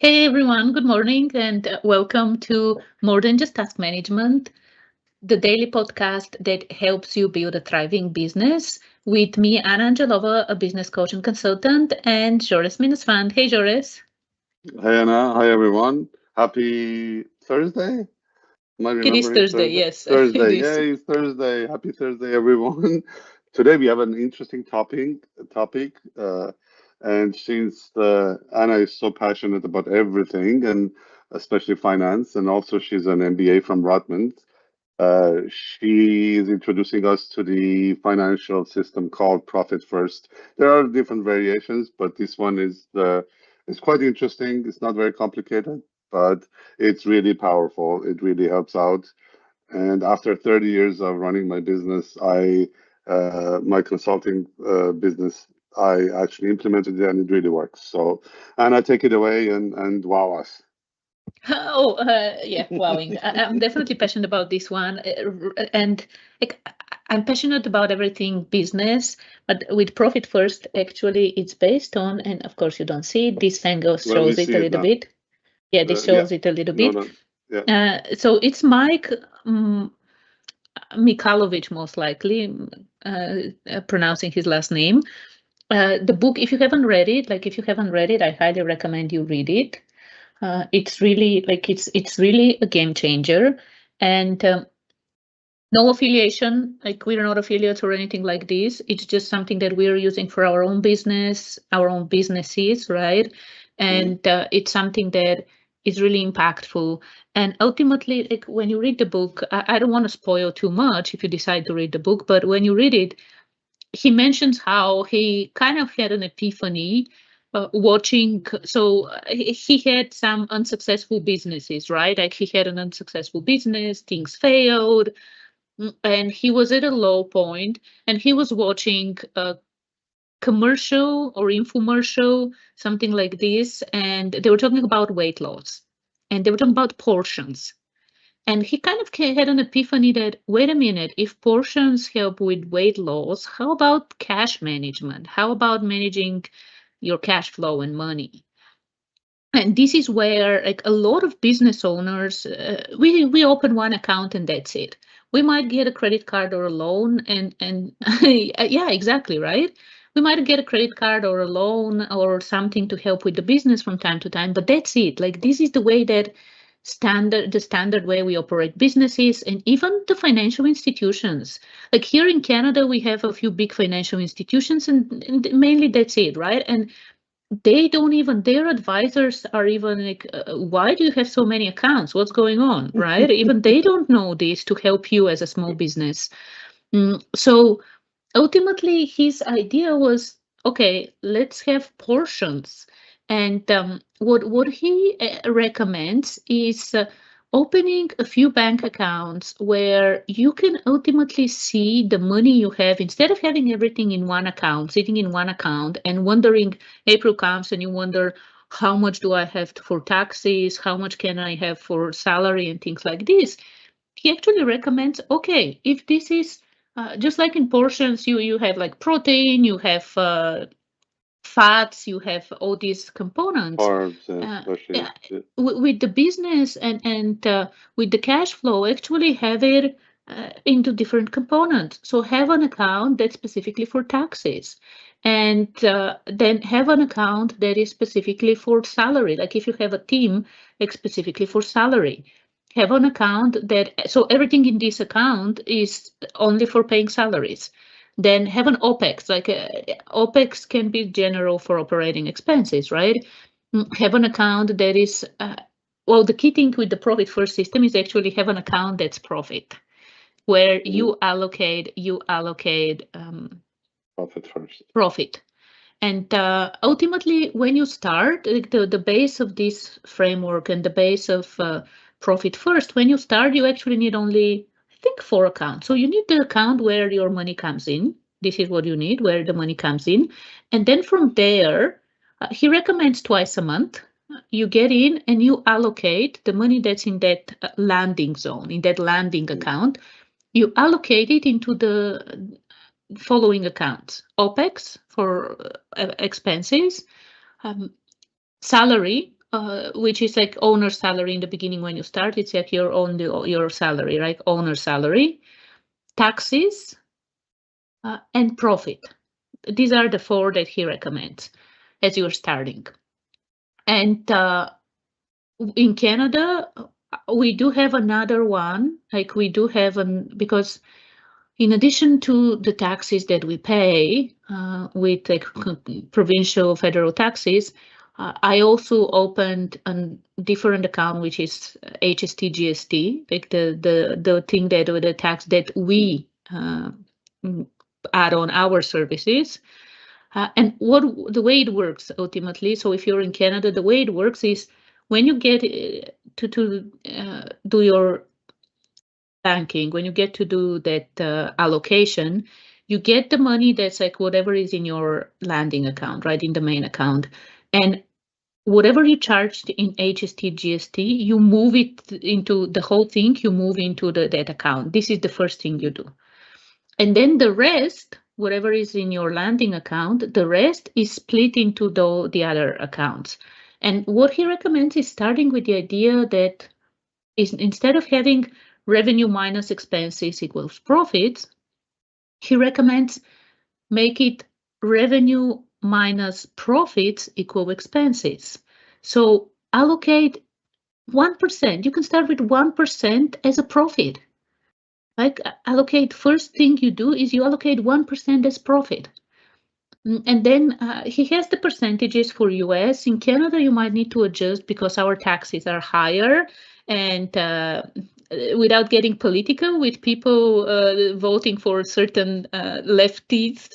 Hey everyone, good morning and welcome to More Than Just Task Management, the daily podcast that helps you build a thriving business with me, Anna Angelova, a business coach and consultant, and Jores Minusfand. Hey Jores. Hi Anna, hi everyone. Happy Thursday. Am I It is remembering Thursday, Thursday? yes, it Thursday, is. yay, it's Thursday. Happy Thursday, everyone. Today we have an interesting topic, and since Anna is so passionate about everything, and especially finance, and also she's an MBA from Rutland, she is introducing us to the financial system called Profit First. There are different variations, but this one is quite interesting. It's not very complicated, but it's really powerful. It really helps out. And after 30 years of running my business, my consulting business, I actually implemented it and it really works. So, and I take it away and wow us. Oh, yeah, wowing. I'm definitely passionate about this one. And like, I'm passionate about everything business, but with Profit First, actually, it's based on, and of course, you don't see it. This angle Well, we shows it see a it little now. bit. Yeah, this Yeah, shows it a little no, bit. no, yeah. So it's Mike Mikhailovich, most likely, pronouncing his last name. The book, if you haven't read it, if you haven't read it, I highly recommend you read it. It's really it's really a game changer, and no affiliation. Like we're not affiliates or anything like this. It's just something that we're using for our own business, our own businesses, right? Mm. And it's something that is really impactful. And ultimately, like when you read the book, I don't want to spoil too much if you decide to read the book, but when you read it, he mentions how he kind of had an epiphany watching. So he had some unsuccessful businesses, right? Like he had an unsuccessful business, things failed, and he was at a low point, and he was watching a commercial or infomercial, something like this, and they were talking about weight loss, and they were talking about portions. And he kind of had an epiphany that, wait a minute, if portions help with weight loss, how about cash management? How about managing your cash flow and money? And this is where, like a lot of business owners, we open one account and that's it. We might get a credit card or a loan, and yeah, exactly right. We might get a credit card or a loan or something to help with the business from time to time, but that's it. Like this is the way that the standard way we operate businesses and even the financial institutions. Like here in Canada, we have a few big financial institutions, and mainly that's it, right? And they don't even, their advisors are even like, why do you have so many accounts, what's going on, right? Even they don't know this to help you as a small business. So ultimately his idea was, okay, let's have portions. And what he recommends is opening a few bank accounts where you can ultimately see the money you have, instead of having everything in one account, sitting in one account and wondering, April comes and you wonder, how much do I have for taxes, how much can I have for salary and things like this. He actually recommends, okay, if this is just like in portions, you have like protein, you have fats, you have all these components. Carbs, Yeah, especially. Yeah. with the business and with the cash flow, actually have it into different components. So have an account that's specifically for taxes, and then have an account that is specifically for salary. Like if you have a team, like specifically for salary. Have an account that, so everything in this account is only for paying salaries. Then have an OPEX, like OPEX can be general for operating expenses, right? Have an account that is, well, the key thing with the profit first system is actually have an account that's profit, where Mhm. you allocate Profit first. profit. And ultimately, when you start, like the base of this framework and the base of profit first, when you start, you actually need only, I think, four accounts. So you need the account where your money comes in. This is what you need, where the money comes in. And then from there, he recommends twice a month. You get in and you allocate the money that's in that landing zone, in that landing Mm. account. You allocate it into the following accounts: OPEX for expenses, um, salary. which is like owner salary in the beginning when you start. It's like your salary, right? Owner salary, taxes, and profit. These are the four that he recommends as you're starting. And in Canada, we do have another one. Like we do have because in addition to the taxes that we pay with like provincial, federal taxes, I also opened a different account, which is HST GST, like the thing that the tax that we add on our services. And what the way it works ultimately. So if you're in Canada, the way it works is when you get to do your banking, when you get to do that allocation, you get the money that's like whatever is in your landing account, right, in the main account. And whatever you charged in HST, GST, you move it into the whole thing, you move into that account. This is the first thing you do. And then the rest, whatever is in your landing account, the rest is split into the other accounts. And what he recommends is starting with the idea that is instead of having revenue minus expenses equals profits, he recommends make it revenue minus profits equal expenses. So allocate 1%. You can start with 1% as a profit. Like allocate, first thing you do is you allocate 1% as profit. And then he has the percentages for US. In Canada, you might need to adjust because our taxes are higher. And without getting political with people voting for certain lefties,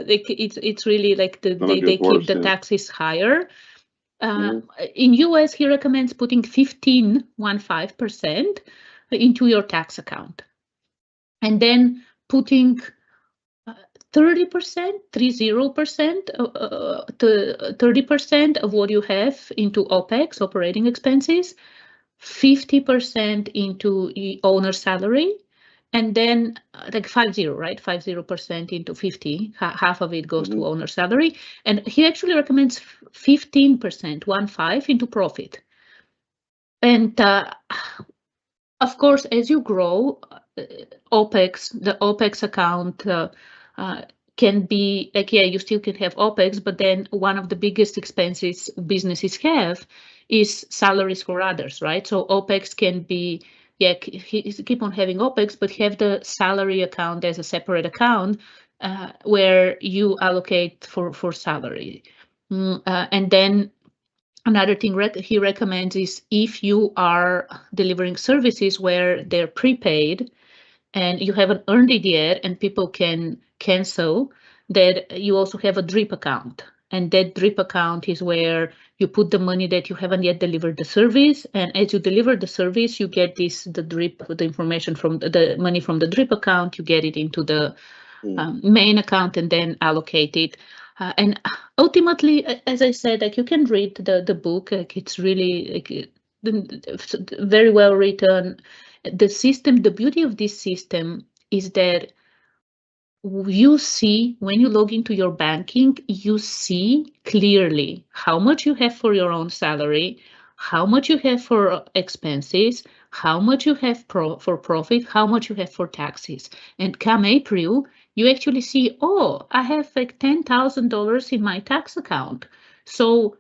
it's really like they keep the taxes higher. In US, he recommends putting 15% into your tax account. And then putting 30%, 30%, 30% of what you have into OPEX, operating expenses, 50% into owner salary, and then like 50, right? 50% into 50, half of it goes to owner salary. And he actually recommends 15%, 1/5 into profit. And of course, as you grow, OPEX, the OPEX account can be like, yeah, you still can have OPEX, but then one of the biggest expenses businesses have is salaries for others, right? So OPEX can be, yeah, keep on having OPEX, but have the salary account as a separate account where you allocate for salary. And then another thing he recommends is if you are delivering services where they're prepaid and you haven't earned it yet and people can cancel, that you also have a drip account. And that drip account is where you put the money that you haven't yet delivered the service. And as you deliver the service, you get the information from the money from the drip account, you get it into the main account and then allocate it. And ultimately, as I said, like you can read the book, like it's really like very well written. The system, the beauty of this system is that you see when you log into your banking, you see clearly how much you have for your own salary, how much you have for expenses, how much you have for profit, how much you have for taxes. And come April, you actually see, oh, I have like $10,000 in my tax account. So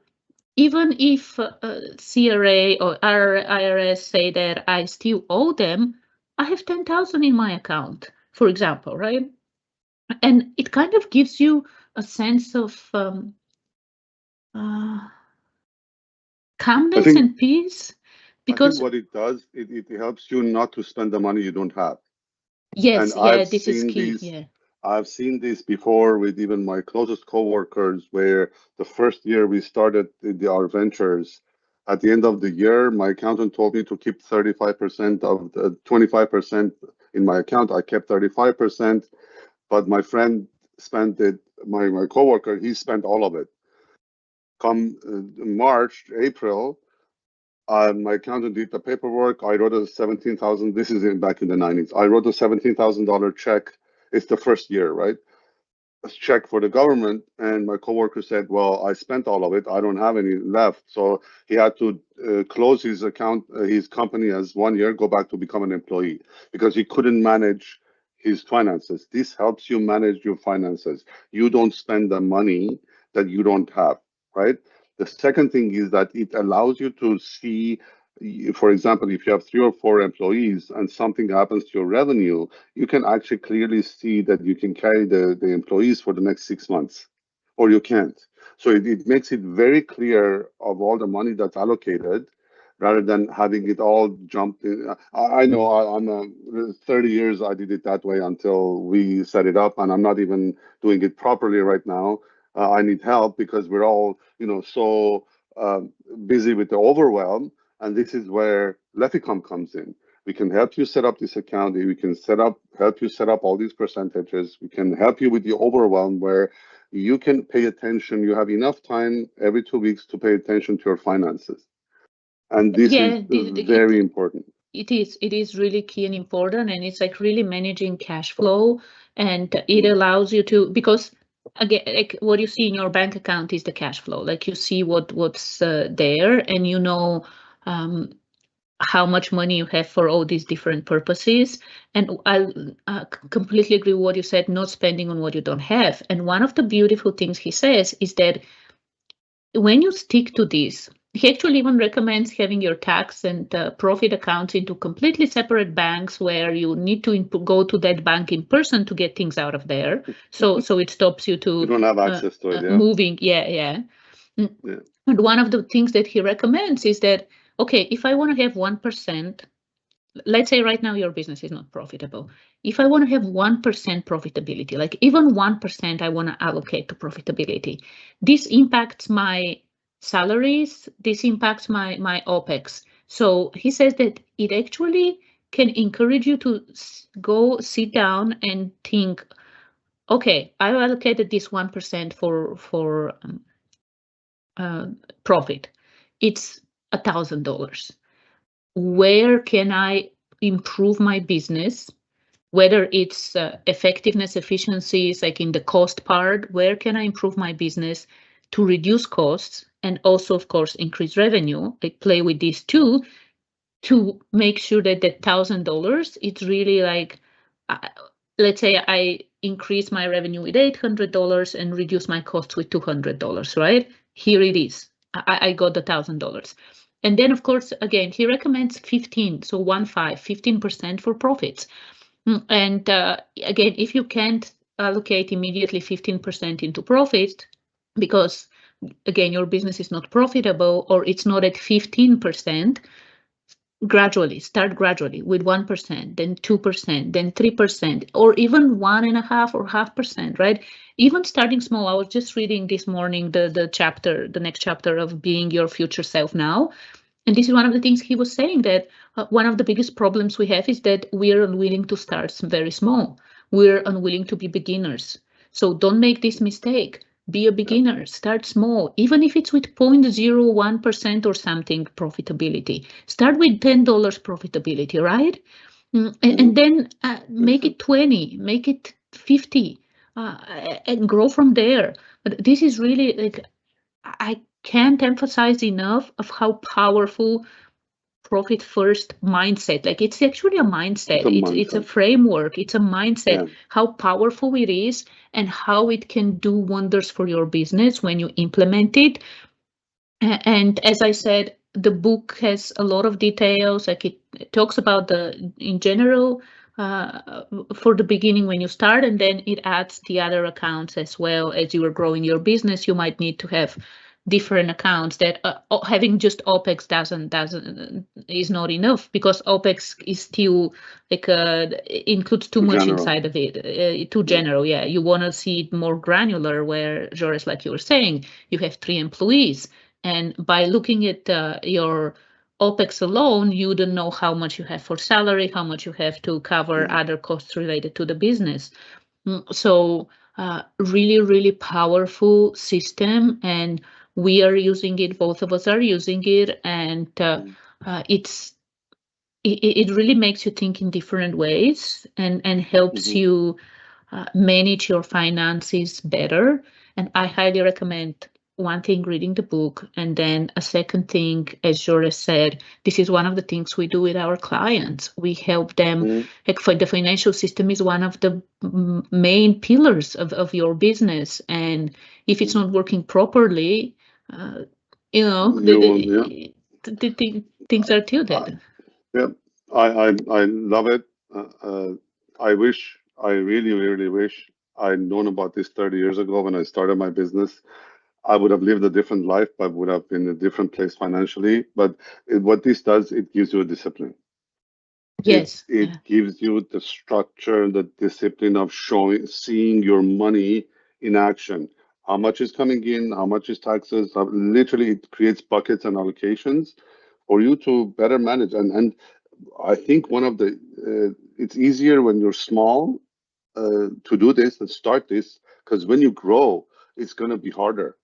even if CRA or IRS say that I still owe them, I have 10,000 in my account, for example, right? And it kind of gives you a sense of calmness and peace, because I think what it does, it helps you not to spend the money you don't have. yes, And yeah, this is key. Yeah. I've seen this before with even my closest coworkers, where the first year we started our ventures, at the end of the year, my accountant told me to keep 35% of the 25% in my account. I kept 35%, but my friend spent it, my coworker, he spent all of it. Come March, April, my accountant did the paperwork. I wrote a 17,000. This is back in the 90s. I wrote a $17,000 check. It's the first year, right? check for the government, and my coworker said, "Well, I spent all of it. I don't have any left." So he had to close his account, his company as 1 year, go back to become an employee because he couldn't manage his finances. This helps you manage your finances. You don't spend the money that you don't have, right? The second thing is that it allows you to see, for example, if you have 3 or 4 employees and something happens to your revenue, you can actually clearly see that you can carry the employees for the next 6 months, or you can't. So it makes it very clear of all the money that's allocated rather than having it all jumped in. I know I'm 30 years I did it that way until we set it up, and I'm not even doing it properly right now. I need help because we're all, so busy with the overwhelm. And this is where Lefficom comes in. We can help you set up this account. We can help you set up all these percentages. We can help you with the overwhelm where you can pay attention. You have enough time every 2 weeks to pay attention to your finances. And this is Yeah, very important. it is really key and important, and it's like really managing cash flow, and it Mm. allows you to, because again, like what you see in your bank account is the cash flow. Like you see what's there, and um, how much money you have for all these different purposes. And I completely agree with what you said, not spending on what you don't have. And one of the beautiful things he says is that when you stick to this, he actually even recommends having your tax and profit accounts into completely separate banks where you need to go to that bank in person to get things out of there. So it stops you You to don't have access to it, yeah? moving. Yeah, yeah. Yeah. And one of the things that he recommends is that, okay, if I want to have 1%, let's say right now your business is not profitable. If I want to have 1% profitability, like even 1% I want to allocate to profitability, this impacts my salaries, this impacts my OPEX. So he says that it actually can encourage you to go sit down and think, okay, I allocated this 1% for profit. It's $1,000. Where can I improve my business? Whether it's effectiveness, efficiencies, like in the cost part, where can I improve my business to reduce costs and also, of course, increase revenue? I play with these two to make sure that the $1,000, it's really like, uh, let's say I increase my revenue with $800 and reduce my costs with $200, right? Here it is. I got the $1,000. And then, of course, again, he recommends 15, so 15% for profits. And again, if you can't allocate immediately 15% into profit, because again, your business is not profitable or it's not at 15%, start gradually with 1%, then 2%, then 3%, or even 1.5 or 0.5%, right? Even starting small. I was just reading this morning the next chapter of Being Your Future Self Now. And this is one of the things he was saying, that one of the biggest problems we have is that we are unwilling to start very small. We're unwilling to be beginners. So don't make this mistake. Be a beginner. Start small, even if it's with 0.01% or something profitability. Start with $10 profitability, right? And then make it 20, make it 50, and grow from there. But this is really like, I can't emphasize enough of how powerful profit first mindset, like it's actually a It's mindset, a it's a mindset. framework, it's a mindset, Yeah. how powerful it is and how it can do wonders for your business when you implement it. And as I said, the book has a lot of details, like it talks about the in general for the beginning when you start, and then it adds the other accounts as well. As you are growing your business, you might need to have different accounts. That having just OPEX doesn't is not enough, because OPEX is still like includes too Too much general. inside of it, too Yeah. general. Yeah, you want to see it more granular, where Joris, like you were saying, you have 3 employees, and by looking at your OPEX alone, you don't know how much you have for salary, how much you have to cover Mm. other costs related to the business. So really, really powerful system, and we are using it. Both of us are using it, and Mm. it's it really makes you think in different ways, and helps Mhm. you manage your finances better. And I highly recommend one thing, reading the book, and then a second thing, as Jores said, this is one of the things we do with our clients. We help them. Mm. Like, for the financial system is one of the main pillars of your business, and if it's not working properly, uh, You won't, yeah. things are I, tilted. yeah, I love it. I wish, I really, really wish I'd known about this 30 years ago when I started my business. I would have lived a different life, but would have been in a different place financially. But what this does, it gives you a discipline. Yes, yeah. It gives you the structure, the discipline of seeing your money in action. How much is coming in? How much is taxes? Literally, it creates buckets and allocations for you to better manage. And I think one of the it's easier when you're small to do this and start this, because when you grow, it's going to be harder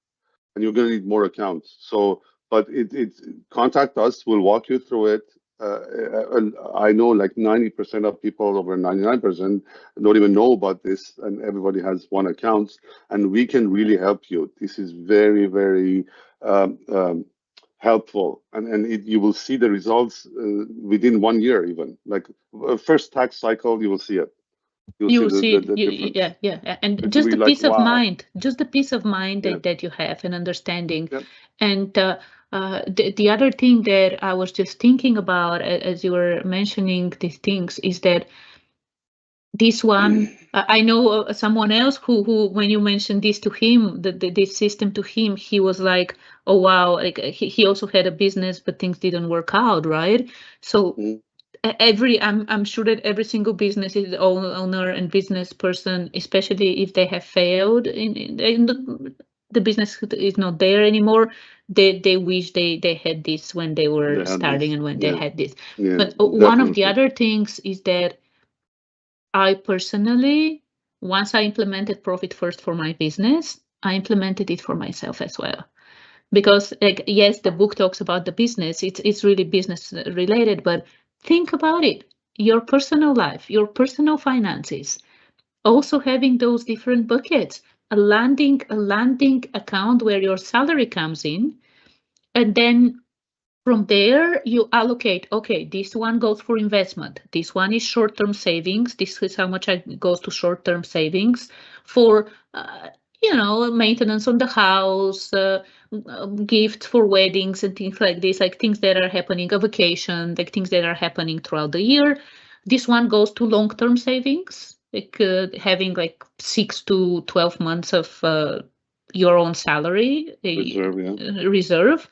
and you're going to need more accounts. So, but it contact us. We'll walk you through it. And I know like 90% of people, over 99%, don't even know about this, and everybody has one account, and we can really help you. This is very, very helpful, and you will see the results within 1 year, even like first tax cycle, you will see it. You'll You see will see it. the difference. Yeah, and You'll just be the like, peace of wow, mind, just the peace of mind yeah, that you have and understanding. yeah. And the other thing that I was just thinking about as you were mentioning these things is that this one, I know someone else who when you mentioned this to him, this system to him, he was like, oh wow, like he also had a business, but things didn't work out, right? So Mm, every I'm sure that every single business is owner and business person, especially if they have failed in the business is not there anymore, they wish they had this when they were they had starting this, and when they yeah, had this. yeah, But one of the definitely. other things is that I personally, once I implemented profit first for my business, I implemented it for myself as well. Because, like, yes, the book talks about the business, it's really business related, but think about it. Your personal life, your personal finances, also having those different buckets, a landing account where your salary comes in, and then from there, you allocate, okay, this one goes for investment. This one is short-term savings. This is how much goes to short-term savings for, maintenance on the house, gifts for weddings and things like this, like things that are happening, a vacation, like things that are happening throughout the year. This one goes to long-term savings, like having like 6 to 12 months of your own salary Reserve, yeah. reserve.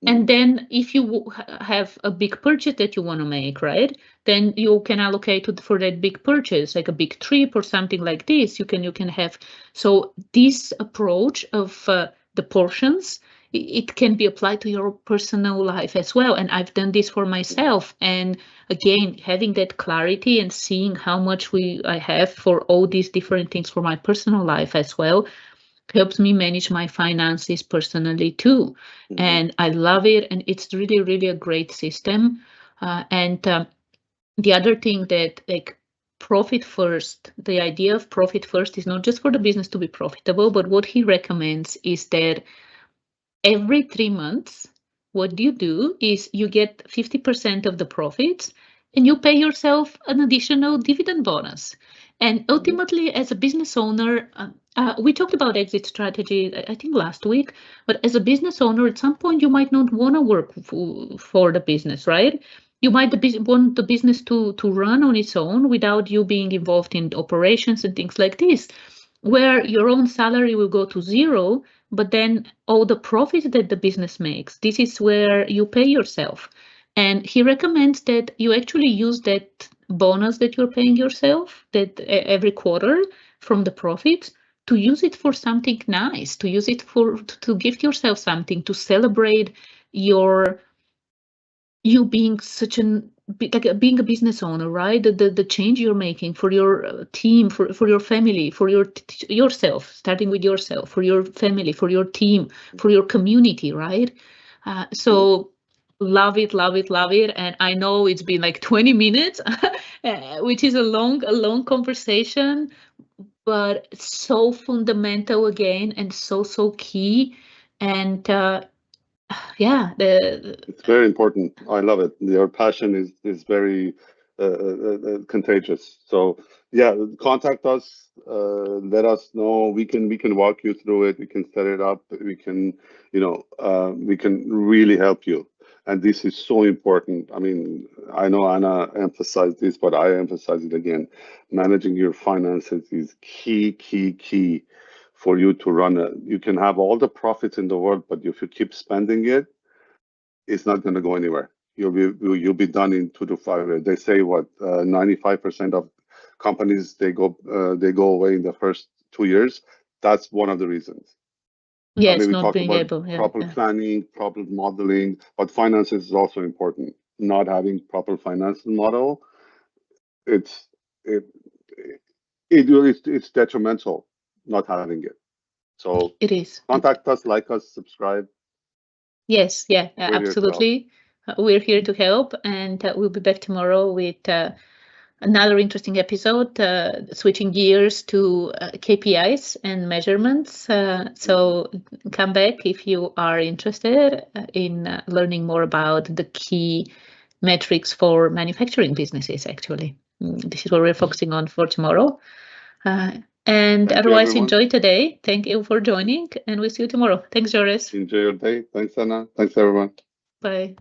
Mm, And then if you have a big purchase that you want to make, right? Then you can allocate for that big purchase, like a big trip or something like this. You can have. So this approach of the portions, it can be applied to your personal life as well. And I've done this for mm, myself. And again, having that clarity and seeing how much I have for all these different things for my personal life as well helps me manage my finances personally too. mhm, And I love it. And it's really, really a great system. And the other thing that, like, profit first, the idea of profit first is not just for the business to be profitable, but what he recommends is that every 3 months, what you do is you get 50% of the profits and you pay yourself an additional dividend bonus. And mhm. ultimately, as a business owner, we talked about exit strategy, I think last week, but as a business owner, at some point, you might not want to work for the business, right? You might want the business to run on its own without you being involved in operations and things like this, where your own salary will go to zero, but then all the profit that the business makes, this is where you pay yourself. And he recommends that you actually use that bonus that you're paying yourself, that every quarter from the profits, to use it for something nice, to use it to gift yourself something, to celebrate your you being such an like being a business owner, right? The change you're making for your team, for your family, for yourself, starting with yourself, for your family, for your team, for your community, right? Yeah. So love it, love it, love it. And I know it's been like 20 minutes, which is a long conversation, but so fundamental again, and so key. And yeah, It's very important. I love it. Your passion is very contagious. So yeah, contact us. Let us know. We can walk you through it. We can set it up. We can, we can really help you. And this is so important. I mean, I know Anna emphasized this, but I emphasize it again. Managing your finances is key, key, key for you to run a. You can have all the profits in the world, but if you keep spending it, it's not going to go anywhere. You'll be done in 2 to 5 years. They say what 95% of companies they go away in the first 2 years. That's one of the reasons. I mean, yes, we not talked being about able, yeah, proper yeah. planning, proper modeling, but finances is also important. Not having proper finance model, it's it, it's detrimental not having it. So It is. contact us, like us, subscribe. Yes, yeah, We're here to help. absolutely. We're here to help, and we'll be back tomorrow with another interesting episode, switching gears to KPIs and measurements. Mhm. So come back if you are interested in learning more about the key metrics for manufacturing businesses, actually. This is what we're focusing on for tomorrow. Uh, and Thank you, otherwise, everyone. enjoy today. Thank you for joining, and we'll see you tomorrow. Thanks, Joris. Enjoy your day. Thanks, Anna. Thanks, everyone. Bye.